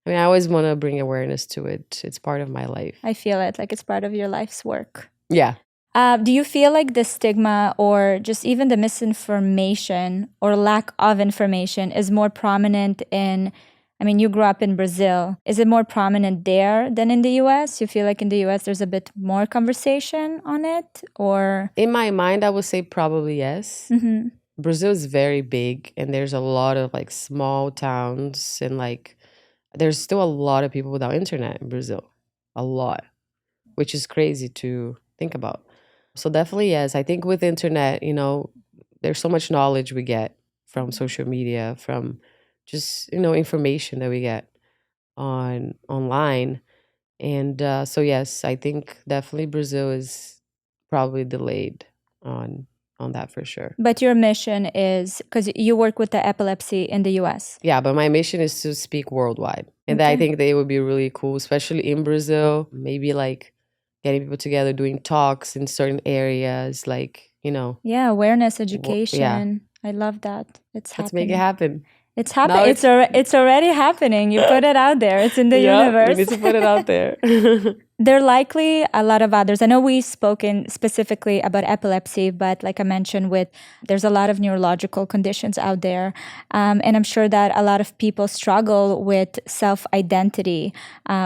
[SPEAKER 1] I mean, I always want to bring awareness to it. It's part of my life.
[SPEAKER 2] I feel it, like it's part of your life's work.
[SPEAKER 1] Yeah.
[SPEAKER 2] Do you feel like the stigma or just even the misinformation or lack of information is more prominent in I mean, you grew up in Brazil. Is it more prominent there than in the US? You feel like in the US there's a bit more conversation on it, or?
[SPEAKER 1] In my mind, I would say probably yes. Brazil is very big, and there's a lot of like small towns, and like there's still a lot of people without internet in Brazil. A lot, which is crazy to think about. So definitely yes. I think with internet, there's so much knowledge we get from social media, from just, information that we get online. And so yes, I think definitely Brazil is probably delayed on that for sure.
[SPEAKER 2] But your mission is, because you work with the epilepsy in the US.
[SPEAKER 1] Yeah, but my mission is to speak worldwide. And I think they would be really cool, especially in Brazil, maybe like getting people together, doing talks in certain areas, like,
[SPEAKER 2] Yeah, awareness, education. I love that. It's happening.
[SPEAKER 1] Let's make it happen.
[SPEAKER 2] It's happening. It's already happening. You put it out there. It's in the universe.
[SPEAKER 1] We need to put it out there.
[SPEAKER 2] There are likely a lot of others. I know we've spoken specifically about epilepsy, but like I mentioned, there's a lot of neurological conditions out there. And I'm sure that a lot of people struggle with self-identity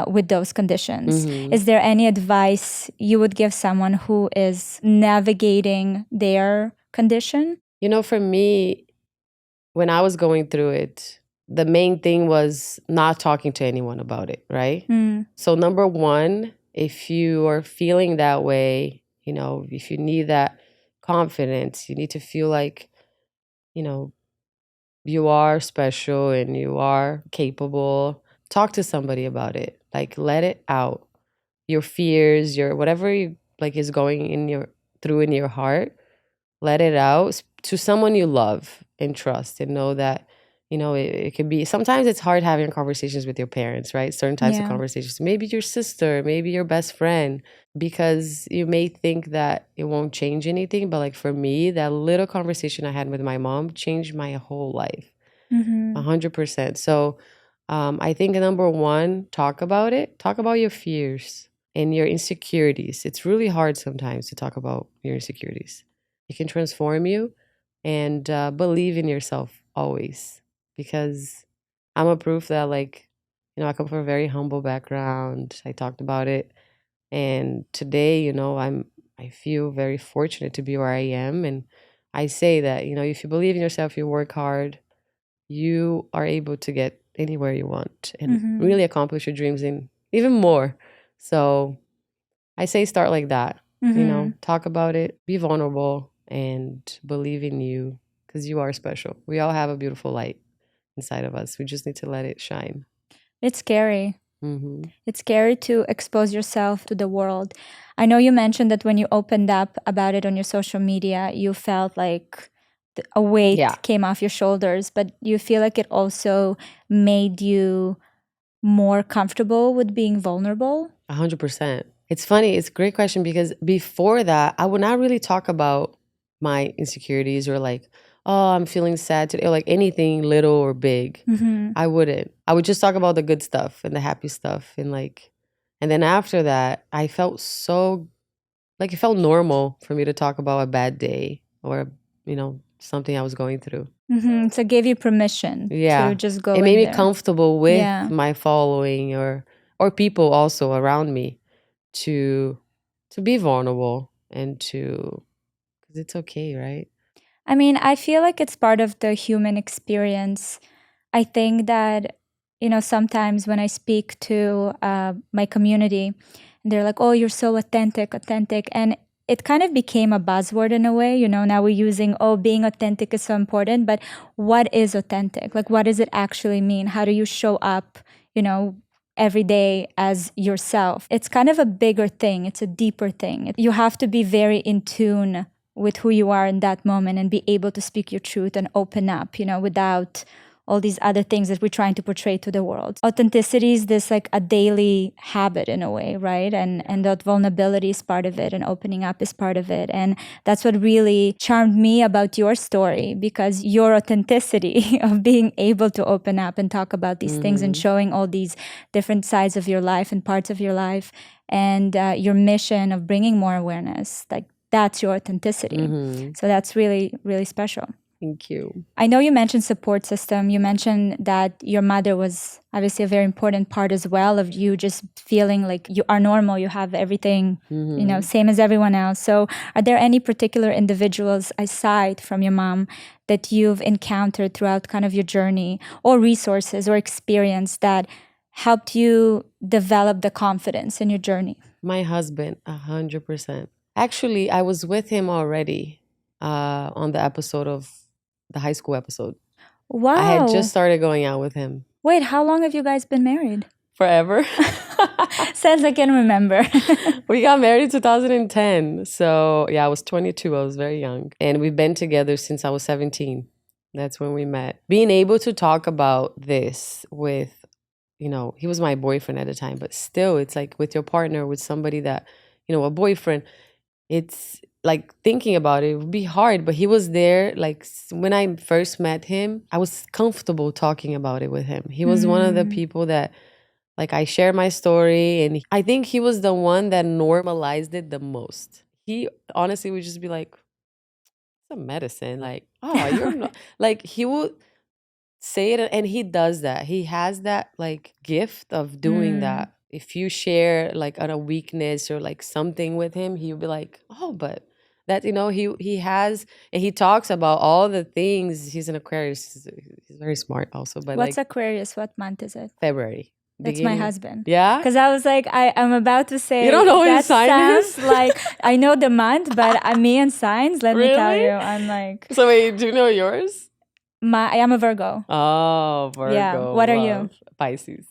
[SPEAKER 2] with those conditions. Is there any advice you would give someone who is navigating their condition?
[SPEAKER 1] For me, when I was going through it, the main thing was not talking to anyone about it, right? So number one, if you are feeling that way, if you need that confidence, you need to feel like, you are special and you are capable, talk to somebody about it. Like, let it out. Your fears, your whatever you, like is going through in your heart, let it out to someone you love and trust, and know that, it can be, sometimes it's hard having conversations with your parents, right? Certain types of conversations, maybe your sister, maybe your best friend, because you may think that it won't change anything. But like for me, that little conversation I had with my mom changed my whole life, 100%. So I think number one, talk about it. Talk about your fears and your insecurities. It's really hard sometimes to talk about your insecurities. It can transform you, and believe in yourself always, because I'm a proof that, like, I come from a very humble background. I talked about it, and today, I feel very fortunate to be where I am. And I say that, if you believe in yourself, you work hard, you are able to get anywhere you want and really accomplish your dreams and even more. So I say start like that, talk about it, be vulnerable, and believe in you, because you are special. We all have a beautiful light inside of us. We just need to let it shine.
[SPEAKER 2] It's scary. It's scary to expose yourself to the world. I know you mentioned that when you opened up about it on your social media, you felt like a weight came off your shoulders, but you feel like it also made you more comfortable with being vulnerable?
[SPEAKER 1] 100%. It's funny. It's a great question, because before that, I would not really talk about my insecurities, or like, oh, I'm feeling sad today, or like anything little or big. I wouldn't. I would just talk about the good stuff and the happy stuff. And then after that, I felt so, like, it felt normal for me to talk about a bad day, or, something I was going through.
[SPEAKER 2] So it gave you permission to just go in there.
[SPEAKER 1] It made me comfortable with my following, or people also around me, to be vulnerable, and because it's okay, right?
[SPEAKER 2] I mean, I feel like it's part of the human experience. I think that, sometimes when I speak to my community, they're like, oh, you're so authentic. And it kind of became a buzzword in a way. Now we're using, oh, being authentic is so important. But what is authentic? Like, what does it actually mean? How do you show up, every day as yourself? It's kind of a bigger thing. It's a deeper thing. You have to be very in tune with who you are in that moment and be able to speak your truth and open up, without all these other things that we're trying to portray to the world. Authenticity is this like a daily habit in a way, right? And that vulnerability is part of it, and opening up is part of it. And that's what really charmed me about your story, because your authenticity of being able to open up and talk about these things, and showing all these different sides of your life and parts of your life, and your mission of bringing more awareness, like, that's your authenticity. So that's really, really special.
[SPEAKER 1] Thank you.
[SPEAKER 2] I know you mentioned support system. You mentioned that your mother was obviously a very important part as well of you just feeling like you are normal, you have everything, same as everyone else. So are there any particular individuals aside from your mom that you've encountered throughout kind of your journey, or resources or experience that helped you develop the confidence in your journey?
[SPEAKER 1] My husband, 100%. Actually, I was with him already on the episode of the high school episode.
[SPEAKER 2] Wow.
[SPEAKER 1] I had just started going out with him.
[SPEAKER 2] Wait, how long have you guys been married?
[SPEAKER 1] Forever.
[SPEAKER 2] Since I can remember.
[SPEAKER 1] We got married in 2010. So yeah, I was 22. I was very young. And we've been together since I was 17. That's when we met. Being able to talk about this with, he was my boyfriend at the time, but still, it's like with your partner, with somebody that, a boyfriend, it's like thinking about it would be hard, but he was there. Like when I first met him, I was comfortable talking about it with him. He was one of the people that, like, I share my story, and I think he was the one that normalized it the most. He honestly would just be like, "It's a medicine." Like, "Oh, you're not." Like, he would say it, and he does that. He has that like gift of doing that. If you share like on a weakness or like something with him, he'll be like, "Oh, but that he has," and he talks about all the things. He's an Aquarius. He's very smart also, but
[SPEAKER 2] What's
[SPEAKER 1] like
[SPEAKER 2] Aquarius? What month is it?
[SPEAKER 1] February.
[SPEAKER 2] That's my husband.
[SPEAKER 1] Yeah?
[SPEAKER 2] Because I was like, I'm about to say,
[SPEAKER 1] You don't know what
[SPEAKER 2] that
[SPEAKER 1] his sign
[SPEAKER 2] sounds
[SPEAKER 1] is?
[SPEAKER 2] like, I know the month, but me and signs, let me tell
[SPEAKER 1] Really?
[SPEAKER 2] you, I'm like,
[SPEAKER 1] So wait, do you know yours?
[SPEAKER 2] I am a Virgo.
[SPEAKER 1] Oh, Virgo.
[SPEAKER 2] Yeah. What are you?
[SPEAKER 1] Pisces.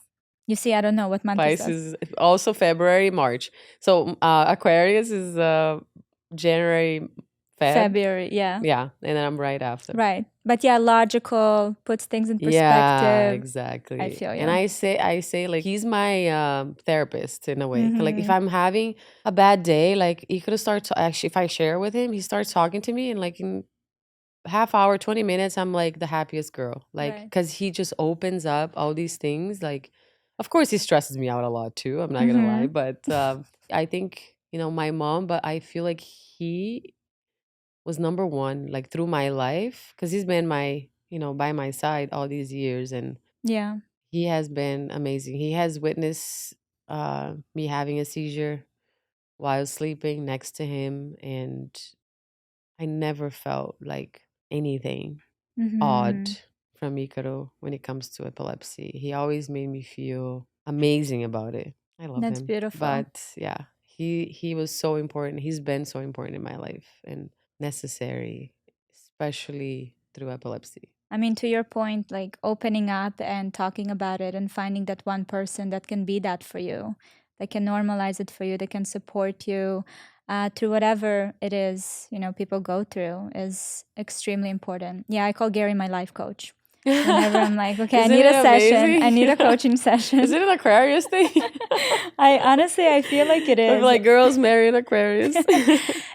[SPEAKER 2] You see, I don't know what month is that.
[SPEAKER 1] Pisces, also February, March. So Aquarius is January,
[SPEAKER 2] February, yeah.
[SPEAKER 1] Yeah, and then I'm right after.
[SPEAKER 2] Right. But yeah, logical, puts things in perspective.
[SPEAKER 1] Yeah, exactly.
[SPEAKER 2] I feel you.
[SPEAKER 1] And I say like he's my therapist in a way. Like if I'm having a bad day, like he could start to actually, if I share with him, he starts talking to me, and like in half hour, 20 minutes, I'm like the happiest girl. Like,
[SPEAKER 2] Right.
[SPEAKER 1] because he just opens up all these things. Like, of course, he stresses me out a lot too. I'm not gonna lie, but I think my mom. But I feel like he was number one, like through my life, because he's been my by my side all these years, and
[SPEAKER 2] Yeah.
[SPEAKER 1] he has been amazing. He has witnessed me having a seizure while sleeping next to him, and I never felt like anything odd from Icaro when it comes to epilepsy. He always made me feel amazing about it. I love
[SPEAKER 2] That's
[SPEAKER 1] him.
[SPEAKER 2] beautiful.
[SPEAKER 1] But yeah, he was so important. He's been so important in my life and necessary, especially through epilepsy.
[SPEAKER 2] I mean, to your point, like opening up and talking about it and finding that one person that can be that for you, that can normalize it for you, that can support you through whatever it is, people go through is extremely important. Yeah, I call Gary my life coach. Whenever I'm like, okay, I
[SPEAKER 1] Isn't
[SPEAKER 2] need a
[SPEAKER 1] it
[SPEAKER 2] session.
[SPEAKER 1] amazing?
[SPEAKER 2] I need a coaching session.
[SPEAKER 1] Is it an Aquarius thing?
[SPEAKER 2] I honestly feel like it is.
[SPEAKER 1] Of like girls marry an Aquarius.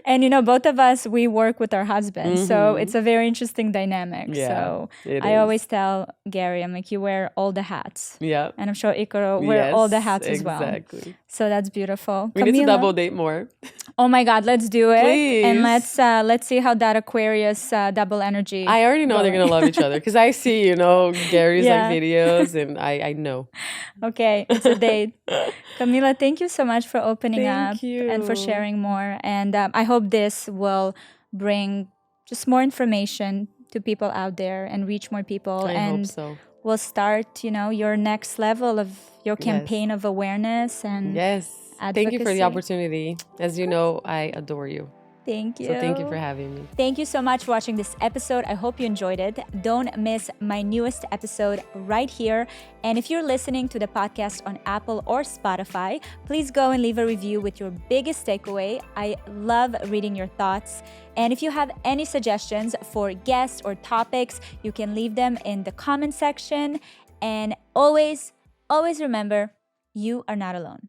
[SPEAKER 2] And both of us, we work with our husbands. So it's a very interesting dynamic.
[SPEAKER 1] Yeah,
[SPEAKER 2] so
[SPEAKER 1] it
[SPEAKER 2] I
[SPEAKER 1] is.
[SPEAKER 2] always tell Gary, I'm like, you wear all the hats.
[SPEAKER 1] Yeah.
[SPEAKER 2] And I'm sure Icaro wear all the hats as well.
[SPEAKER 1] Exactly.
[SPEAKER 2] So that's beautiful.
[SPEAKER 1] We need to
[SPEAKER 2] Camila?
[SPEAKER 1] double date more.
[SPEAKER 2] Oh my God, let's do it.
[SPEAKER 1] Please.
[SPEAKER 2] And let's see how that Aquarius double energy.
[SPEAKER 1] I already know they're gonna love each other because I see, Gary's
[SPEAKER 2] Yeah.
[SPEAKER 1] like videos, and I know.
[SPEAKER 2] Okay, it's a date. Camila, thank you so much for opening
[SPEAKER 1] Thank
[SPEAKER 2] up and for
[SPEAKER 1] you.
[SPEAKER 2] sharing more. And I hope this will bring just more information to people out there and reach more people.
[SPEAKER 1] I
[SPEAKER 2] and
[SPEAKER 1] hope so.
[SPEAKER 2] We'll start, your next level of your
[SPEAKER 1] Yes.
[SPEAKER 2] campaign of awareness and
[SPEAKER 1] Yes. Thank you for
[SPEAKER 2] advocacy.
[SPEAKER 1] the opportunity. As you know, I adore you.
[SPEAKER 2] Thank you.
[SPEAKER 1] So thank you for having me.
[SPEAKER 2] Thank you so much for watching this episode. I hope you enjoyed it. Don't miss my newest episode right here. And if you're listening to the podcast on Apple or Spotify, please go and leave a review with your biggest takeaway. I love reading your thoughts. And if you have any suggestions for guests or topics, you can leave them in the comment section. And always, always remember, you are not alone.